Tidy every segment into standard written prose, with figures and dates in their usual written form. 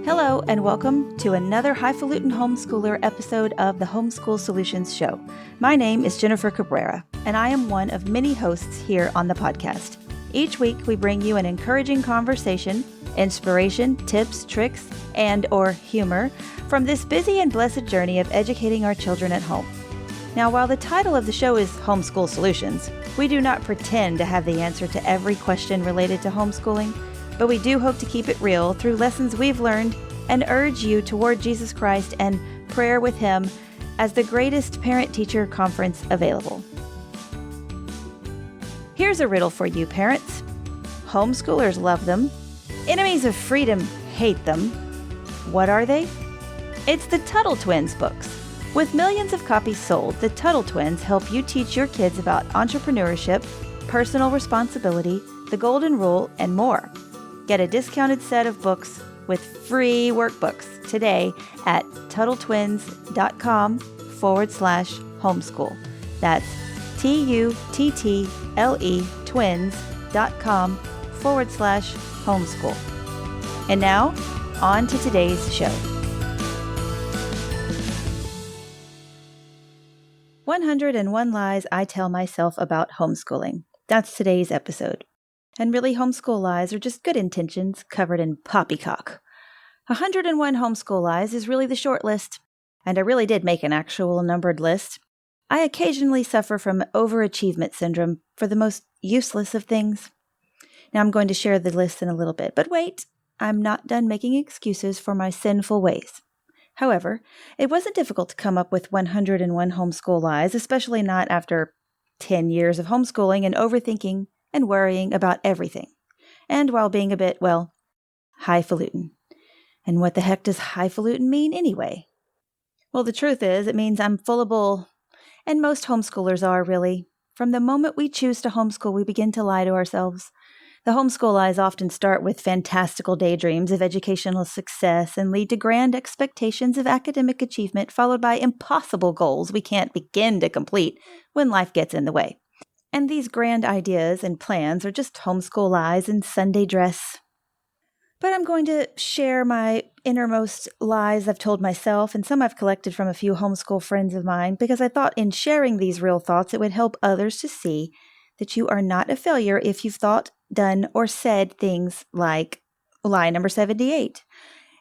Hello, and welcome to another highfalutin homeschooler episode of the Homeschool Solutions Show. My name is Jennifer Cabrera, and I am one of many hosts here on the podcast. Each week, we bring you an encouraging conversation, inspiration, tips, tricks, and/or humor from this busy and blessed journey of educating our children at home. Now, while the title of the show is Homeschool Solutions, we do not pretend to have the answer to every question related to homeschooling, but we do hope to keep it real through lessons we've learned and urge you toward Jesus Christ and prayer with Him as the greatest parent-teacher conference available. Here's a riddle for you, parents. Homeschoolers love them. Enemies of freedom hate them. What are they? It's the Tuttle Twins books. With millions of copies sold, the Tuttle Twins help you teach your kids about entrepreneurship, personal responsibility, the golden rule, and more. Get a discounted set of books with free workbooks today at tuttltwins.com/homeschool. That's TUTTLE twins.com/homeschool. And now, on to today's show. 101 Lies I Tell Myself About Homeschooling. That's today's episode. And really, homeschool lies are just good intentions covered in poppycock. 101 homeschool lies is really the short list, and I really did make an actual numbered list. I occasionally suffer from overachievement syndrome for the most useless of things. Now I'm going to share the list in a little bit, but wait, I'm not done making excuses for my sinful ways. However, it wasn't difficult to come up with 101 homeschool lies, especially not after 10 years of homeschooling and overthinking and worrying about everything, and while being a bit, highfalutin. And what the heck does highfalutin mean anyway? Well, the truth is, it means I'm full of bull, and most homeschoolers are, really. From the moment we choose to homeschool, we begin to lie to ourselves. The homeschool lies often start with fantastical daydreams of educational success and lead to grand expectations of academic achievement, followed by impossible goals we can't begin to complete when life gets in the way. And these grand ideas and plans are just homeschool lies in Sunday dress. But I'm going to share my innermost lies I've told myself and some I've collected from a few homeschool friends of mine because I thought in sharing these real thoughts it would help others to see that you are not a failure if you've thought, done, or said things like lie number 78.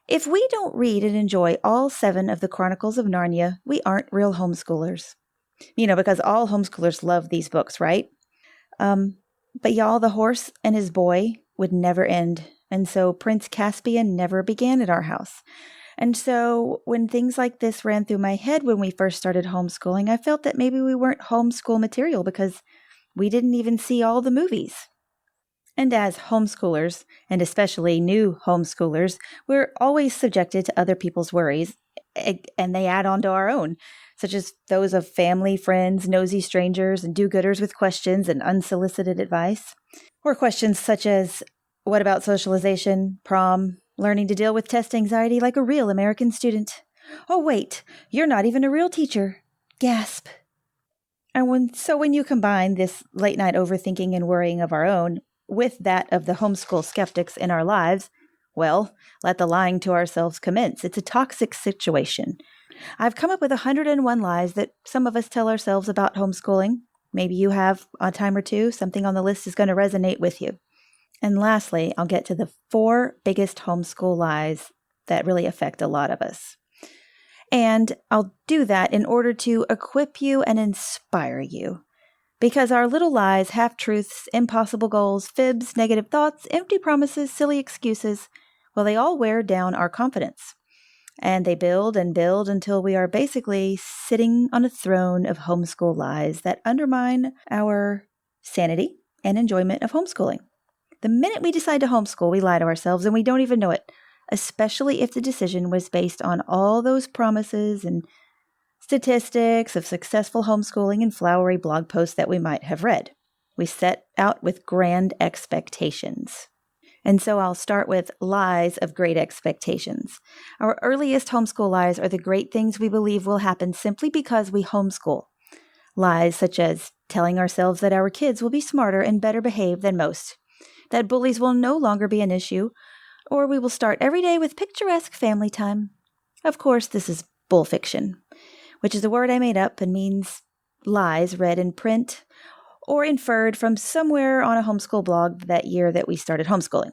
If we don't read and enjoy all 7 of the Chronicles of Narnia, we aren't real homeschoolers. Because all homeschoolers love these books, right? But y'all, the horse and his boy would never end. And so Prince Caspian never began at our house. And so when things like this ran through my head when we first started homeschooling, I felt that maybe we weren't homeschool material because we didn't even see all the movies. And as homeschoolers, and especially new homeschoolers, we're always subjected to other people's worries, and they add on to our own, such as those of family, friends, nosy strangers, and do-gooders with questions and unsolicited advice. Or questions such as, what about socialization, prom, learning to deal with test anxiety like a real American student? Oh, wait, you're not even a real teacher. Gasp. And when you combine this late-night overthinking and worrying of our own with that of the homeschool skeptics in our lives, well, let the lying to ourselves commence. It's a toxic situation. I've come up with 101 lies that some of us tell ourselves about homeschooling. Maybe you have a time or two. Something on the list is going to resonate with you. And lastly, I'll get to the 4 biggest homeschool lies that really affect a lot of us. And I'll do that in order to equip you and inspire you. Because our little lies, half-truths, impossible goals, fibs, negative thoughts, empty promises, silly excuses, they all wear down our confidence. And they build and build until we are basically sitting on a throne of homeschool lies that undermine our sanity and enjoyment of homeschooling. The minute we decide to homeschool, we lie to ourselves and we don't even know it, especially if the decision was based on all those promises and statistics of successful homeschooling and flowery blog posts that we might have read. We set out with grand expectations. And so I'll start with lies of great expectations. Our earliest homeschool lies are the great things we believe will happen simply because we homeschool. Lies such as telling ourselves that our kids will be smarter and better behaved than most, that bullies will no longer be an issue, Or we will start every day with picturesque family time. Of course, this is bull fiction, which is a word I made up and means lies read in print or inferred from somewhere on a homeschool blog that year that we started homeschooling.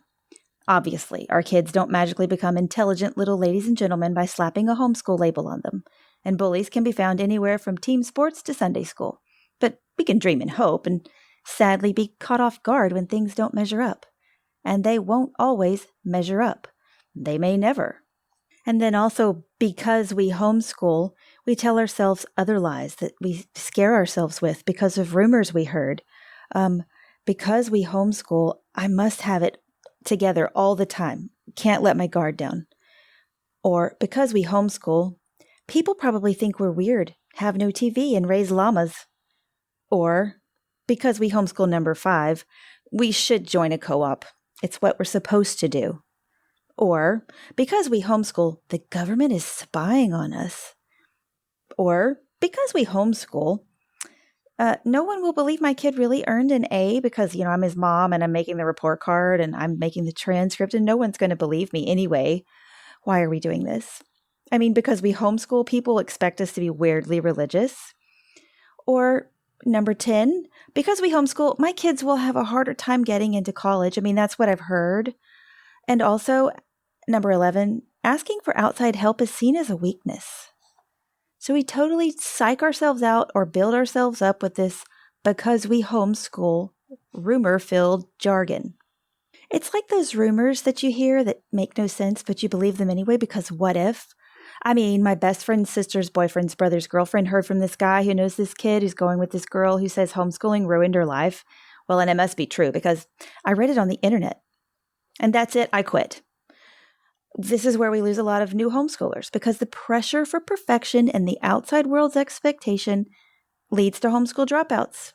Obviously, our kids don't magically become intelligent little ladies and gentlemen by slapping a homeschool label on them, and bullies can be found anywhere from team sports to Sunday school. But we can dream and hope and sadly be caught off guard when things don't measure up. And they won't always measure up. They may never. And then also, because we homeschool, we tell ourselves other lies that we scare ourselves with because of rumors we heard. Because we homeschool, I must have it together all the time. Can't let my guard down. Or because we homeschool, people probably think we're weird, have no TV, and raise llamas. Or because we homeschool number 5, we should join a co-op. It's what we're supposed to do. Or because we homeschool, the government is spying on us. Or because we homeschool, no one will believe my kid really earned an A because, I'm his mom and I'm making the report card and I'm making the transcript and no one's going to believe me anyway. Why are we doing this? I mean, because we homeschool, people expect us to be weirdly religious. Or number 10, because we homeschool, my kids will have a harder time getting into college. I mean, that's what I've heard. And also, number 11, asking for outside help is seen as a weakness. So we totally psych ourselves out or build ourselves up with this because we homeschool rumor-filled jargon. It's like those rumors that you hear that make no sense, but you believe them anyway because what if? I mean, my best friend's sister's boyfriend's brother's girlfriend heard from this guy who knows this kid who's going with this girl who says homeschooling ruined her life. Well, and it must be true because I read it on the internet. And that's it, I quit. This is where we lose a lot of new homeschoolers because the pressure for perfection and the outside world's expectation leads to homeschool dropouts.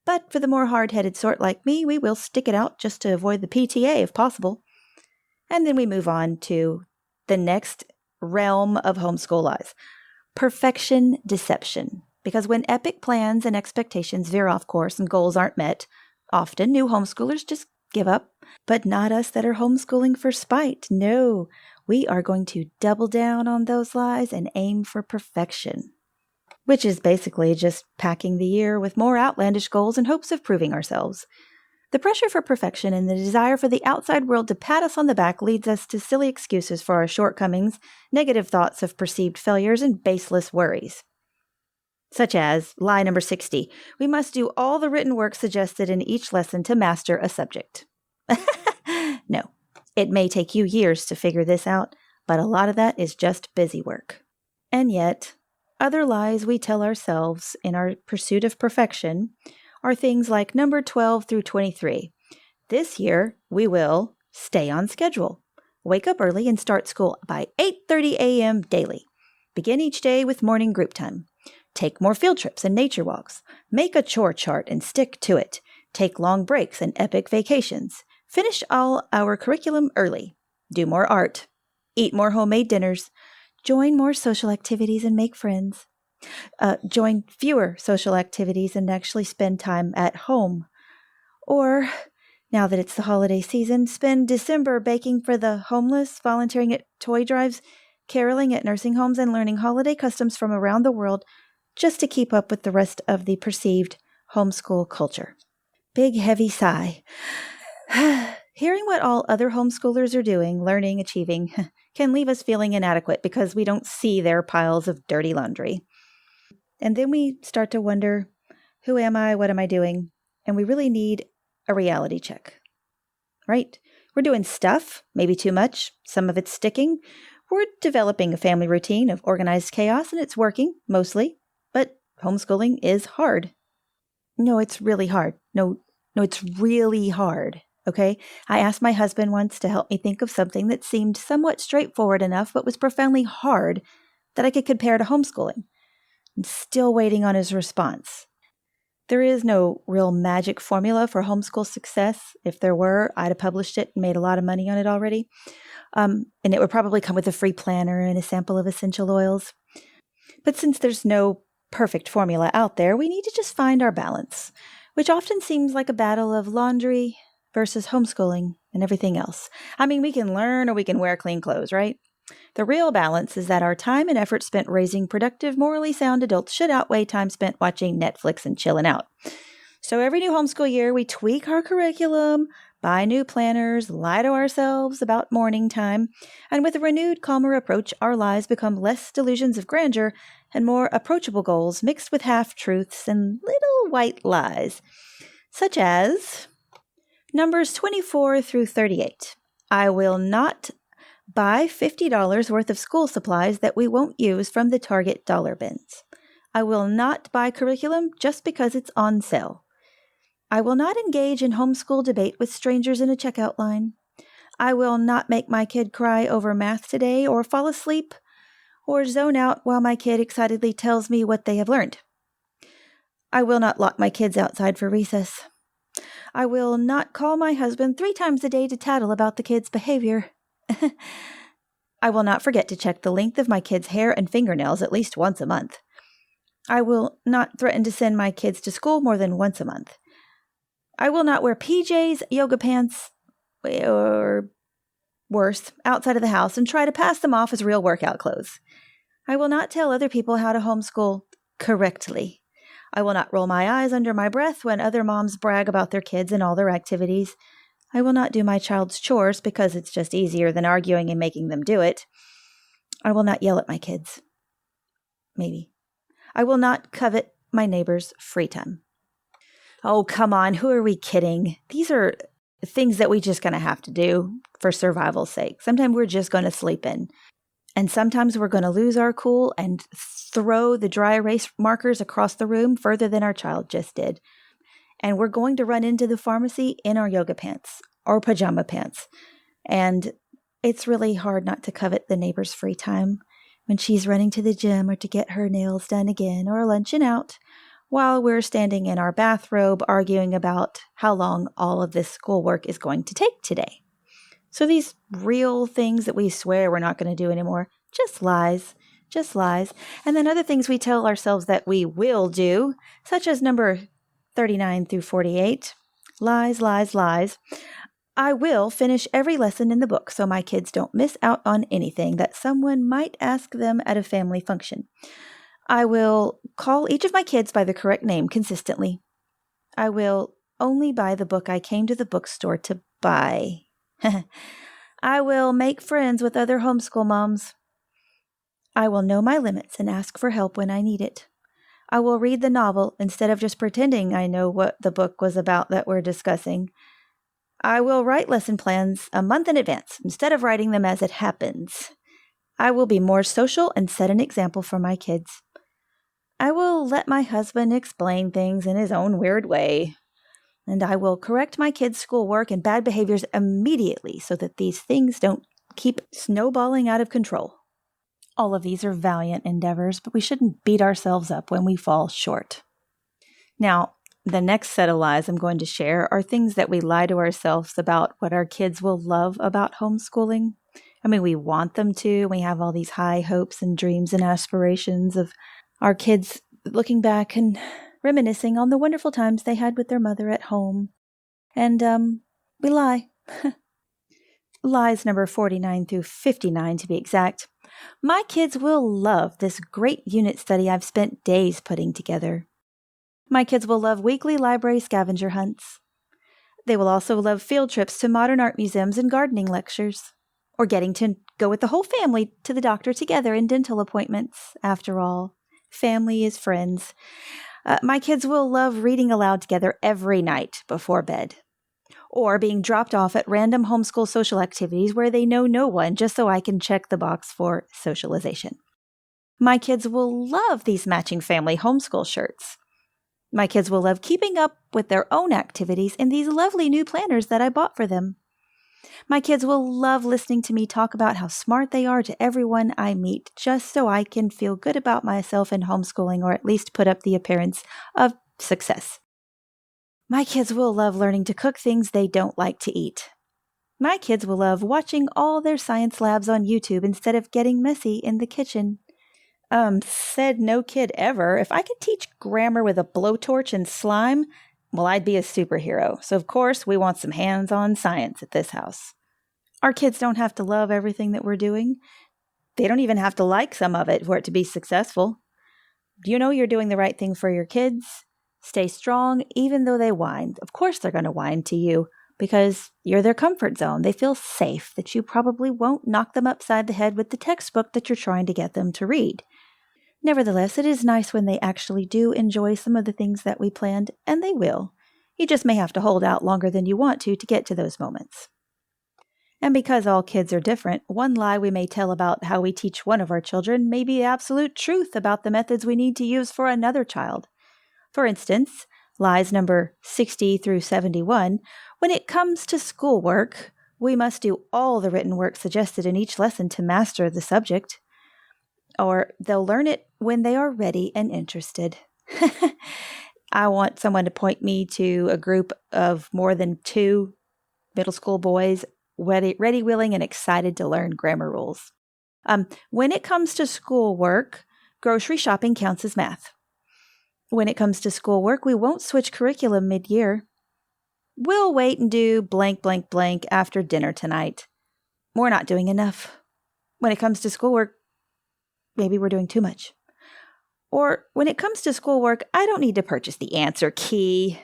But for the more hard-headed sort like me, we will stick it out just to avoid the PTA if possible. And then we move on to the next realm of homeschool lies, perfection deception. Because when epic plans and expectations veer off course and goals aren't met, often new homeschoolers just give up. But not us that are homeschooling for spite. No, we are going to double down on those lies and aim for perfection. Which is basically just packing the year with more outlandish goals in hopes of proving ourselves. The pressure for perfection and the desire for the outside world to pat us on the back leads us to silly excuses for our shortcomings, negative thoughts of perceived failures, and baseless worries. Such as lie number 60, we must do all the written work suggested in each lesson to master a subject. No, it may take you years to figure this out, but a lot of that is just busy work. And yet, other lies we tell ourselves in our pursuit of perfection are things like number 12 through 23. This year, we will stay on schedule, wake up early and start school by 8:30 a.m. daily. Begin each day with morning group time. Take more field trips and nature walks. Make a chore chart and stick to it. Take long breaks and epic vacations. Finish all our curriculum early. Do more art. Eat more homemade dinners. Join more social activities and make friends. Join fewer social activities and actually spend time at home. Or, now that it's the holiday season, spend December baking for the homeless, volunteering at toy drives, caroling at nursing homes, and learning holiday customs from around the world just to keep up with the rest of the perceived homeschool culture. Big, heavy sigh. Hearing what all other homeschoolers are doing, learning, achieving, can leave us feeling inadequate because we don't see their piles of dirty laundry. And then we start to wonder, who am I? What am I doing? And we really need a reality check, right? We're doing stuff, maybe too much. Some of it's sticking. We're developing a family routine of organized chaos, and it's working, mostly. But homeschooling is hard. No, it's really hard. No, it's really hard. Okay? I asked my husband once to help me think of something that seemed somewhat straightforward enough, but was profoundly hard that I could compare to homeschooling. I'm still waiting on his response. There is no real magic formula for homeschool success. If there were, I'd have published it and made a lot of money on it already. And it would probably come with a free planner and a sample of essential oils. But since there's no perfect formula out there, we need to just find our balance, which often seems like a battle of laundry versus homeschooling and everything else. I mean, we can learn or we can wear clean clothes, right? The real balance is that our time and effort spent raising productive, morally sound adults should outweigh time spent watching Netflix and chilling out. So every new homeschool year, we tweak our curriculum, buy new planners, lie to ourselves about morning time, and with a renewed, calmer approach, our lies become less delusions of grandeur and more approachable goals mixed with half-truths and little white lies, such as numbers 24 through 38. I will not buy $50 worth of school supplies that we won't use from the Target dollar bins. I will not buy curriculum just because it's on sale. I will not engage in homeschool debate with strangers in a checkout line. I will not make my kid cry over math today or fall asleep or zone out while my kid excitedly tells me what they have learned. I will not lock my kids outside for recess. I will not call my husband 3 times a day to tattle about the kids' behavior. I will not forget to check the length of my kids' hair and fingernails at least once a month. I will not threaten to send my kids to school more than once a month. I will not wear PJs, yoga pants, or worse, outside of the house and try to pass them off as real workout clothes. I will not tell other people how to homeschool correctly. I will not roll my eyes under my breath when other moms brag about their kids and all their activities. I will not do my child's chores because it's just easier than arguing and making them do it. I will not yell at my kids. Maybe. I will not covet my neighbor's free time. Oh, come on. Who are we kidding? These are things that we just going to have to do for survival's sake. Sometimes we're just going to sleep in. And sometimes we're going to lose our cool and throw the dry erase markers across the room further than our child just did. And we're going to run into the pharmacy in our yoga pants or pajama pants. And it's really hard not to covet the neighbor's free time when she's running to the gym or to get her nails done again or lunching out while we're standing in our bathrobe arguing about how long all of this schoolwork is going to take today. So these real things that we swear we're not going to do anymore, just lies. And then other things we tell ourselves that we will do, such as number 39 through 48. Lies. I will finish every lesson in the book so my kids don't miss out on anything that someone might ask them at a family function. I will call each of my kids by the correct name consistently. I will only buy the book I came to the bookstore to buy. I will make friends with other homeschool moms. I will know my limits and ask for help when I need it. I will read the novel instead of just pretending I know what the book was about that we're discussing. I will write lesson plans a month in advance instead of writing them as it happens. I will be more social and set an example for my kids. I will let my husband explain things in his own weird way. And I will correct my kids' schoolwork and bad behaviors immediately so that these things don't keep snowballing out of control. All of these are valiant endeavors, but we shouldn't beat ourselves up when we fall short. Now, the next set of lies I'm going to share are things that we lie to ourselves about what our kids will love about homeschooling. I mean, we want them to. We have all these high hopes and dreams and aspirations of our kids looking back and reminiscing on the wonderful times they had with their mother at home. And we lie. Lies number 49 through 59 to be exact. My kids will love this great unit study I've spent days putting together. My kids will love weekly library scavenger hunts. They will also love field trips to modern art museums and gardening lectures, or getting to go with the whole family to the doctor together in dental appointments. After all, family is friends. My kids will love reading aloud together every night before bed, or being dropped off at random homeschool social activities where they know no one just so I can check the box for socialization. My kids will love these matching family homeschool shirts. My kids will love keeping up with their own activities in these lovely new planners that I bought for them. My kids will love listening to me talk about how smart they are to everyone I meet, just so I can feel good about myself in homeschooling, or at least put up the appearance of success. My kids will love learning to cook things they don't like to eat. My kids will love watching all their science labs on YouTube instead of getting messy in the kitchen. Said no kid ever. If I could teach grammar with a blowtorch and slime, Well, I'd be a superhero. So, of course, we want some hands-on science at this house. Our kids don't have to love everything that we're doing. They don't even have to like some of it for it to be successful. Do you know you're doing the right thing for your kids? Stay strong, even though they whine. Of course they're going to whine to you because you're their comfort zone. They feel safe that you probably won't knock them upside the head with the textbook that you're trying to get them to read. Nevertheless, it is nice when they actually do enjoy some of the things that we planned, and they will. You just may have to hold out longer than you want to get to those moments. And because all kids are different, one lie we may tell about how we teach one of our children may be the absolute truth about the methods we need to use for another child. For instance, lies number 60 through 71, when it comes to schoolwork, we must do all the written work suggested in each lesson to master the subject. Or they'll learn it when they are ready and interested. I want someone to point me to a group of more than 2 middle school boys ready, willing, and excited to learn grammar rules. When it comes to schoolwork, grocery shopping counts as math. When it comes to schoolwork, we won't switch curriculum mid-year. We'll wait and do blank, blank, blank after dinner tonight. We're not doing enough. When it comes to schoolwork, maybe we're doing too much. Or when it comes to schoolwork, I don't need to purchase the answer key.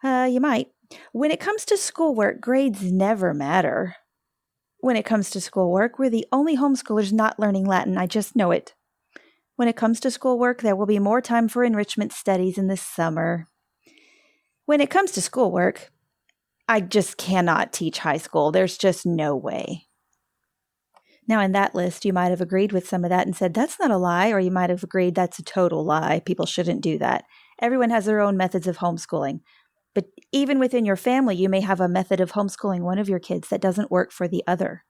You might. When it comes to schoolwork, grades never matter. When it comes to schoolwork, we're the only homeschoolers not learning Latin. I just know it. When it comes to schoolwork, there will be more time for enrichment studies in the summer. When it comes to schoolwork, I just cannot teach high school. There's just no way. Now, in that list, you might have agreed with some of that and said, that's not a lie, or you might have agreed that's a total lie. People shouldn't do that. Everyone has their own methods of homeschooling. But even within your family, you may have a method of homeschooling one of your kids that doesn't work for the other.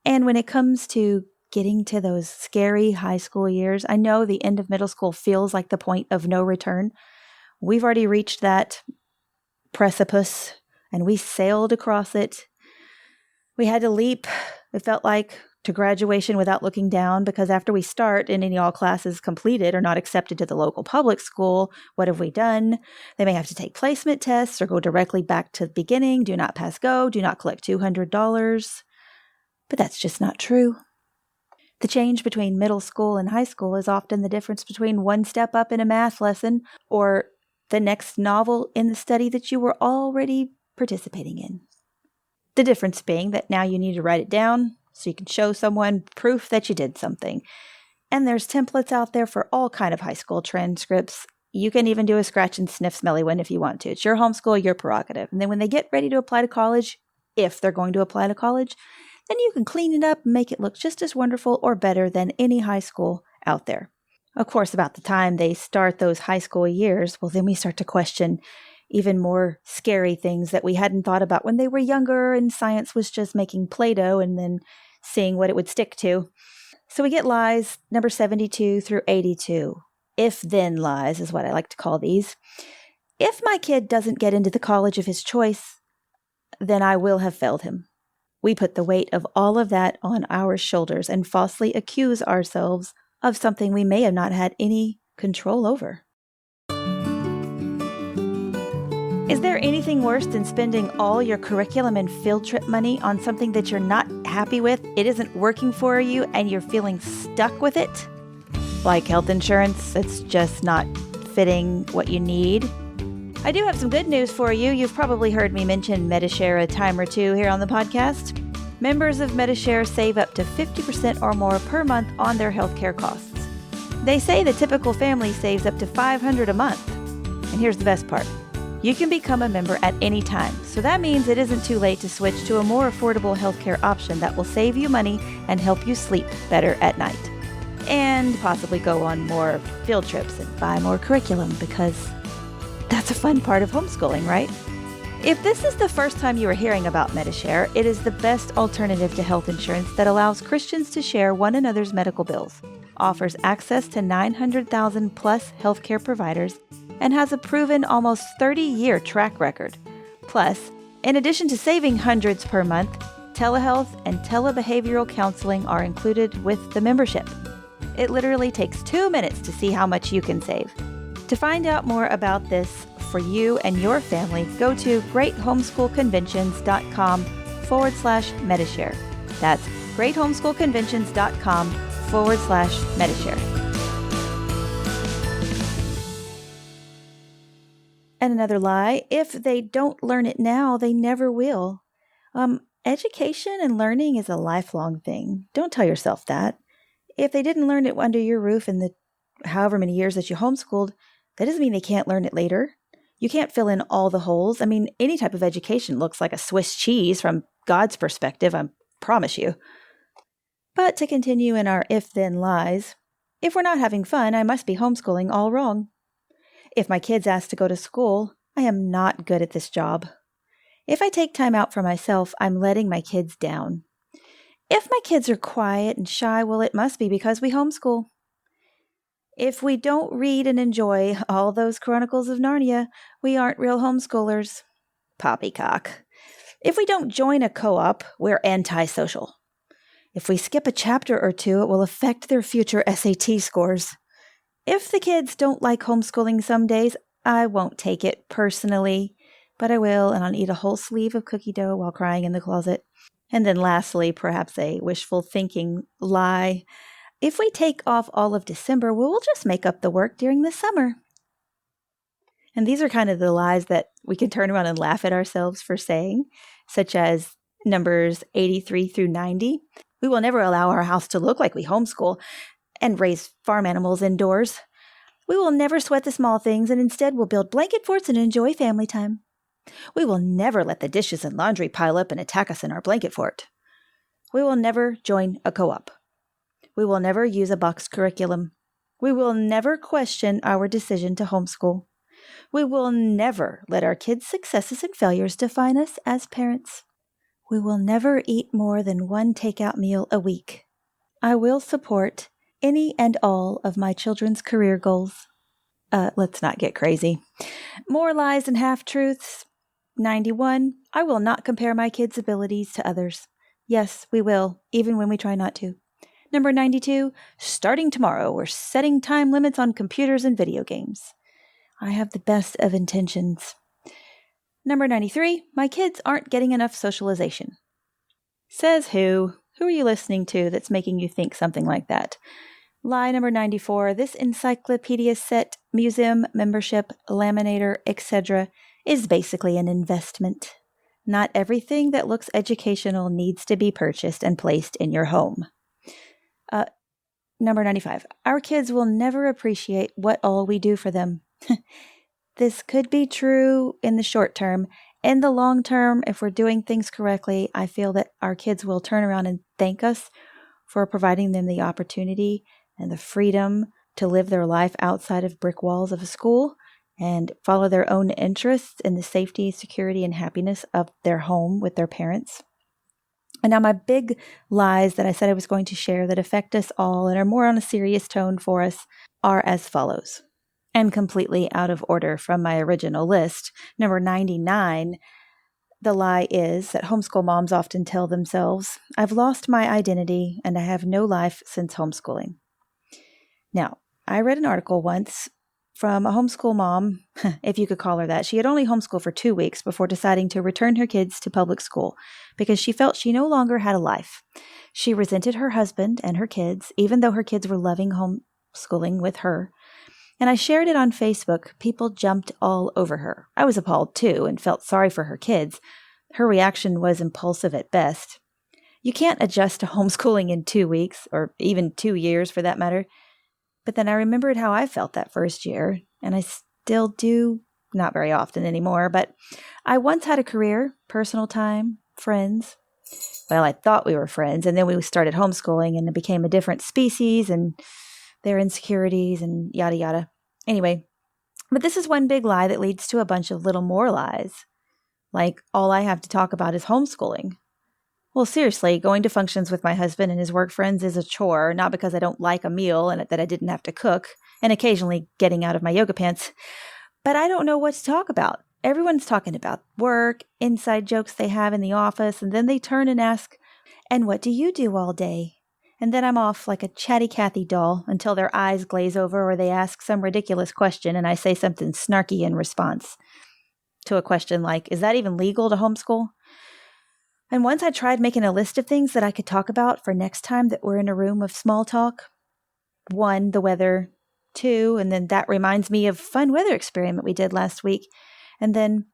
And when it comes to getting to those scary high school years, I know the end of middle school feels like the point of no return. We've already reached that precipice, and we sailed across it. We had to leap, it felt like, to graduation without looking down, because after we start and any all classes completed or not accepted to the local public school, what have we done? They may have to take placement tests or go directly back to the beginning, do not pass go, do not collect $200. But that's just not true. The change between middle school and high school is often the difference between one step up in a math lesson or the next novel in the study that you were already participating in. The difference being that now you need to write it down, so you can show someone proof that you did something. And there's templates out there for all kind of high school transcripts. You can even do a scratch and sniff smelly one if you want to. It's your homeschool, your prerogative. And then when they get ready to apply to college, if they're going to apply to college, then you can clean it up and make it look just as wonderful or better than any high school out there. Of course, about the time they start those high school years, well, then we start to question even more scary things that we hadn't thought about when they were younger and science was just making Play-Doh and then seeing what it would stick to. So we get lies number 72 through 82. If-then lies is what I like to call these. If my kid doesn't get into the college of his choice, then I will have failed him. We put the weight of all of that on our shoulders and falsely accuse ourselves of something we may have not had any control over. Is there anything worse than spending all your curriculum and field trip money on something that you're not happy with, it isn't working for you, and you're feeling stuck with it? Like health insurance, it's just not fitting what you need. I do have some good news for you. You've probably heard me mention Medi-Share a time or two here on the podcast. Members of Medi-Share save up to 50% or more per month on their healthcare costs. They say the typical family saves up to $500 a month. And here's the best part. You can become a member at any time, so that means it isn't too late to switch to a more affordable healthcare option that will save you money and help you sleep better at night. And possibly go on more field trips and buy more curriculum, because that's a fun part of homeschooling, right? If this is the first time you are hearing about Medi-Share, it is the best alternative to health insurance that allows Christians to share one another's medical bills, offers access to 900,000 plus healthcare providers, and has a proven almost 30-year track record. Plus, in addition to saving hundreds per month, telehealth and telebehavioral counseling are included with the membership. It literally takes 2 minutes to see how much you can save. To find out more about this for you and your family, go to greathomeschoolconventions.com/Metashare. That's greathomeschoolconventions.com/Metashare. And another lie, if they don't learn it now, they never will. Education and learning is a lifelong thing. Don't tell yourself that. If they didn't learn it under your roof in the however many years that you homeschooled, that doesn't mean they can't learn it later. You can't fill in all the holes. I mean, any type of education looks like a Swiss cheese from God's perspective, I promise you. But to continue in our if-then lies, if we're not having fun, I must be homeschooling all wrong. If my kids ask to go to school, I am not good at this job. If I take time out for myself, I'm letting my kids down. If my kids are quiet and shy, well, it must be because we homeschool. If we don't read and enjoy all those Chronicles of Narnia, we aren't real homeschoolers. Poppycock. If we don't join a co-op, we're antisocial. If we skip a chapter or two, it will affect their future SAT scores. If the kids don't like homeschooling some days, I won't take it personally, but I will, and I'll eat a whole sleeve of cookie dough while crying in the closet. And then lastly, perhaps a wishful thinking lie. If we take off all of December, we'll just make up the work during the summer. And these are kind of the lies that we can turn around and laugh at ourselves for saying, such as numbers 83 through 90. We will never allow our house to look like we homeschool and raise farm animals indoors. We will never sweat the small things, and instead we'll build blanket forts and enjoy family time. We will never let the dishes and laundry pile up and attack us in our blanket fort. We will never join a co-op. We will never use a boxed curriculum. We will never question our decision to homeschool. We will never let our kids' successes and failures define us as parents. We will never eat more than one takeout meal a week. I will support any and all of my children's career goals. Let's not get crazy. More lies and half-truths. 91. I will not compare my kids' abilities to others. Yes, we will, even when we try not to. Number 92. Starting tomorrow, we're setting time limits on computers and video games. I have the best of intentions. Number 93. My kids aren't getting enough socialization. Says who? Who are you listening to that's making you think something like that? Lie number 94, this encyclopedia set, museum, membership, laminator, etc. is basically an investment. Not everything that looks educational needs to be purchased and placed in your home. Number 95, our kids will never appreciate what all we do for them. This could be true in the short term. In the long term, if we're doing things correctly, I feel that our kids will turn around and thank us for providing them the opportunity and the freedom to live their life outside of brick walls of a school and follow their own interests in the safety, security, and happiness of their home with their parents. And now my big lies that I said I was going to share that affect us all and are more on a serious tone for us are as follows. And completely out of order from my original list. Number 99, the lie is that homeschool moms often tell themselves, I've lost my identity and I have no life since homeschooling. Now, I read an article once from a homeschool mom, if you could call her that. She had only homeschooled for 2 weeks before deciding to return her kids to public school because she felt she no longer had a life. She resented her husband and her kids, even though her kids were loving homeschooling with her. And I shared it on Facebook. People jumped all over her. I was appalled too and felt sorry for her kids. Her reaction was impulsive at best. You can't adjust to homeschooling in 2 weeks, or even 2 years for that matter. But then I remembered how I felt that first year, and I still do, not very often anymore, but I once had a career, personal time, friends. Well, I thought we were friends, and then we started homeschooling, and it became a different species, and their insecurities, and yada yada. Anyway, but this is one big lie that leads to a bunch of little more lies. Like, all I have to talk about is homeschooling. Well, seriously, going to functions with my husband and his work friends is a chore, not because I don't like a meal and that I didn't have to cook, and occasionally getting out of my yoga pants, but I don't know what to talk about. Everyone's talking about work, inside jokes they have in the office, and then they turn and ask, and what do you do all day? And then I'm off like a chatty Cathy doll until their eyes glaze over or they ask some ridiculous question and I say something snarky in response to a question like, is that even legal to homeschool? And once I tried making a list of things that I could talk about for next time that we're in a room of small talk. 1, the weather. 2, and then that reminds me of a fun weather experiment we did last week. And then,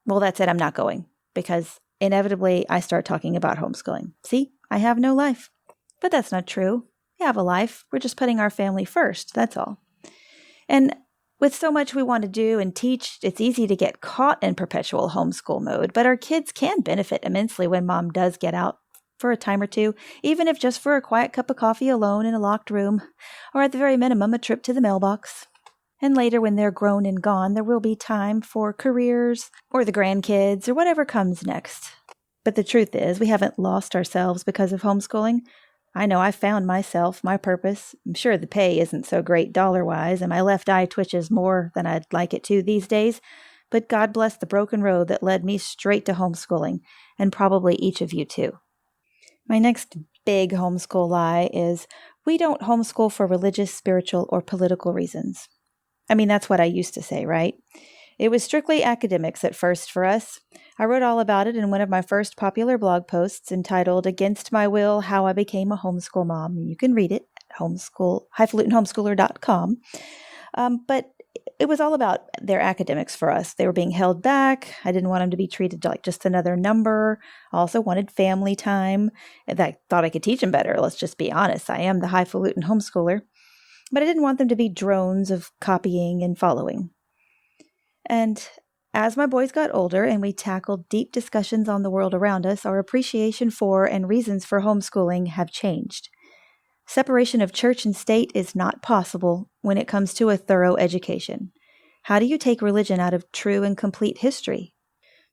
well, that's it. I'm not going because inevitably I start talking about homeschooling. See, I have no life. But that's not true. We have a life. We're just putting our family first. That's all. And with so much we want to do and teach, it's easy to get caught in perpetual homeschool mode. But our kids can benefit immensely when mom does get out for a time or two, even if just for a quiet cup of coffee alone in a locked room, or at the very minimum, a trip to the mailbox. And later, when they're grown and gone, there will be time for careers or the grandkids or whatever comes next. But the truth is, we haven't lost ourselves because of homeschooling. I know I found myself, my purpose. I'm sure the pay isn't so great dollar-wise, and my left eye twitches more than I'd like it to these days. But God bless the broken road that led me straight to homeschooling, and probably each of you too. My next big homeschool lie is we don't homeschool for religious, spiritual, or political reasons. I mean, that's what I used to say, right? It was strictly academics at first for us. I wrote all about it in one of my first popular blog posts entitled Against My Will, How I Became a Homeschool Mom. You can read it at highfalutinhomeschooler.com. But it was all about their academics for us. They were being held back. I didn't want them to be treated like just another number. I also wanted family time. I thought I could teach them better. Let's just be honest. I am the highfalutin homeschooler. But I didn't want them to be drones of copying and following. And as my boys got older and we tackled deep discussions on the world around us, our appreciation for and reasons for homeschooling have changed. Separation of church and state is not possible when it comes to a thorough education. How do you take religion out of true and complete history?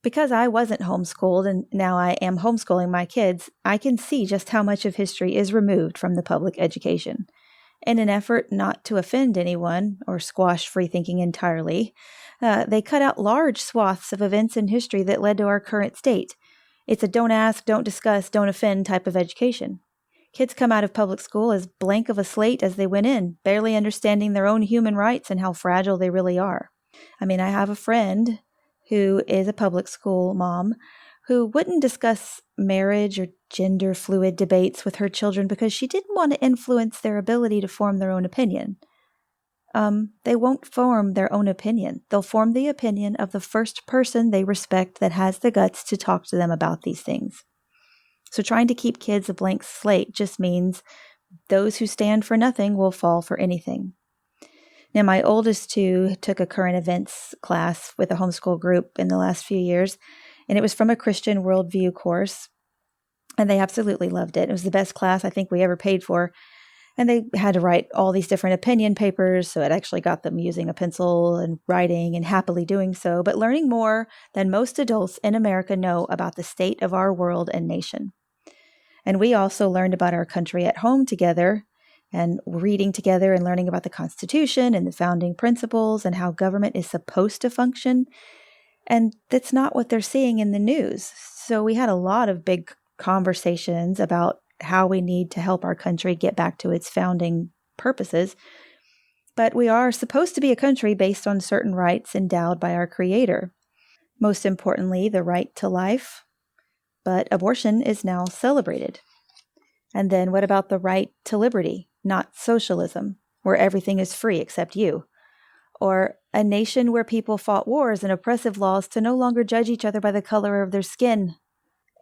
Because I wasn't homeschooled and now I am homeschooling my kids, I can see just how much of history is removed from the public education. In an effort not to offend anyone or squash free thinking entirely, they cut out large swaths of events in history that led to our current state. It's a don't ask, don't discuss, don't offend type of education. Kids come out of public school as blank of a slate as they went in, barely understanding their own human rights and how fragile they really are. I mean, I have a friend who is a public school mom who wouldn't discuss marriage or gender fluid debates with her children because she didn't want to influence their ability to form their own opinion. They won't form their own opinion. They'll form the opinion of the first person they respect that has the guts to talk to them about these things. So trying to keep kids a blank slate just means those who stand for nothing will fall for anything. Now, my oldest two took a current events class with a homeschool group in the last few years, and it was from a Christian worldview course, and they absolutely loved it. It was the best class I think we ever paid for, and they had to write all these different opinion papers, so it actually got them using a pencil and writing and happily doing so, but learning more than most adults in America know about the state of our world and nation. And we also learned about our country at home together and reading together and learning about the Constitution and the founding principles and how government is supposed to function. And that's not what they're seeing in the news. So we had a lot of big conversations about how we need to help our country get back to its founding purposes. But we are supposed to be a country based on certain rights endowed by our Creator. Most importantly, the right to life. But abortion is now celebrated. And then what about the right to liberty, not socialism, where everything is free except you? Or a nation where people fought wars and oppressive laws to no longer judge each other by the color of their skin?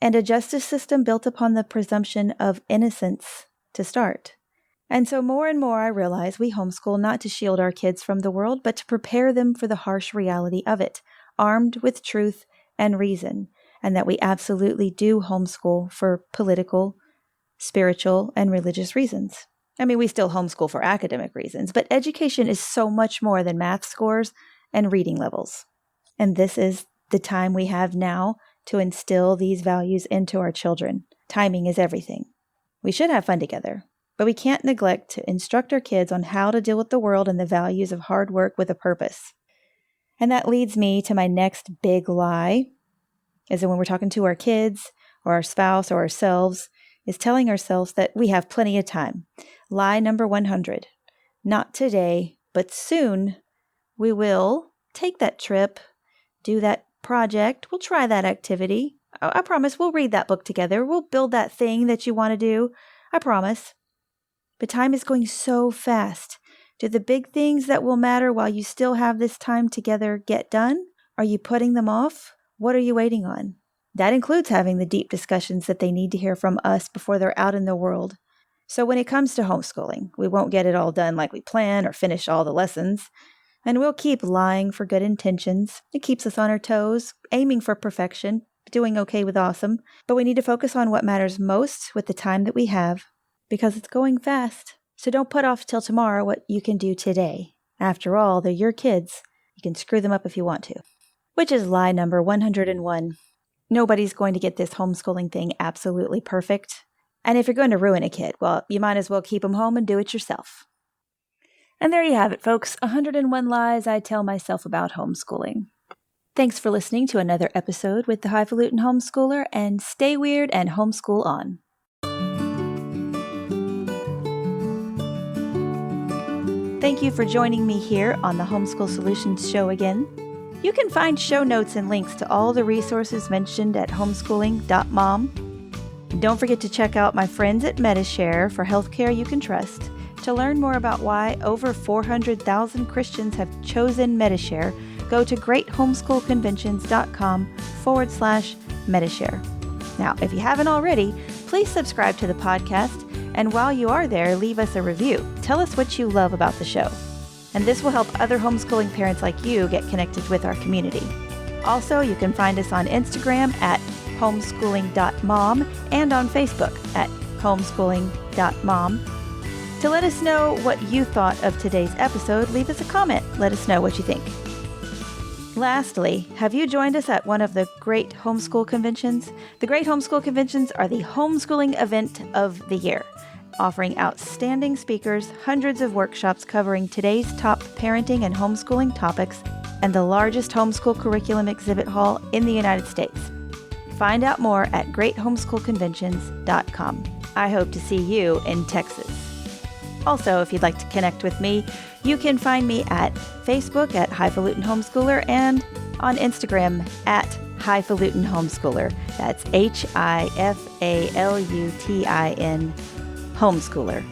And a justice system built upon the presumption of innocence to start. And so more and more I realize we homeschool not to shield our kids from the world, but to prepare them for the harsh reality of it, armed with truth and reason. And that we absolutely do homeschool for political, spiritual, and religious reasons. I mean, we still homeschool for academic reasons, but education is so much more than math scores and reading levels. And this is the time we have now to instill these values into our children. Timing is everything. We should have fun together, but we can't neglect to instruct our kids on how to deal with the world and the values of hard work with a purpose. And that leads me to my next big lie, is that when we're talking to our kids or our spouse or ourselves, is telling ourselves that we have plenty of time. Lie number 100. Not today, but soon we will take that trip, do that project. We'll try that activity. I promise we'll read that book together. We'll build that thing that you want to do. I promise. But time is going so fast. Do the big things that will matter while you still have this time together get done? Are you putting them off? What are you waiting on? That includes having the deep discussions that they need to hear from us before they're out in the world. So when it comes to homeschooling, we won't get it all done like we plan or finish all the lessons. And we'll keep lying for good intentions. It keeps us on our toes, aiming for perfection, doing okay with awesome. But we need to focus on what matters most with the time that we have, because it's going fast. So don't put off till tomorrow what you can do today. After all, they're your kids. You can screw them up if you want to. Which is lie number 101. Nobody's going to get this homeschooling thing absolutely perfect. And if you're going to ruin a kid, well, you might as well keep them home and do it yourself. And there you have it, folks. 101 lies I tell myself about homeschooling. Thanks for listening to another episode with the Highfalutin Homeschooler, and stay weird and homeschool on. Thank you for joining me here on the Homeschool Solutions Show again. You can find show notes and links to all the resources mentioned at homeschooling.mom. Don't forget to check out my friends at MediShare for healthcare you can trust. To learn more about why over 400,000 Christians have chosen MediShare, go to greathomeschoolconventions.com/MediShare. Now, if you haven't already, please subscribe to the podcast. And while you are there, leave us a review. Tell us what you love about the show. And this will help other homeschooling parents like you get connected with our community. Also, you can find us on Instagram at homeschooling.mom and on Facebook at homeschooling.mom. To let us know what you thought of today's episode, leave us a comment. Let us know what you think. Lastly, have you joined us at one of the Great Homeschool Conventions? The Great Homeschool Conventions are the homeschooling event of the year, offering outstanding speakers, hundreds of workshops covering today's top parenting and homeschooling topics, and the largest homeschool curriculum exhibit hall in the United States. Find out more at greathomeschoolconventions.com. I hope to see you in Texas. Also, if you'd like to connect with me, you can find me at Facebook at Highfalutin Homeschooler and on Instagram at Highfalutin Homeschooler. That's HIFALUTIN Homeschooler.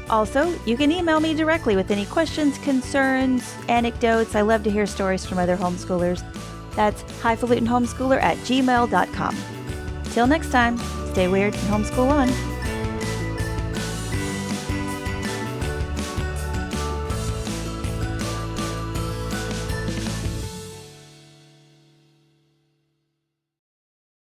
Also, you can email me directly with any questions, concerns, anecdotes. I love to hear stories from other homeschoolers. That's highfalutinhomeschooler@gmail.com. Till next time, stay weird and homeschool on.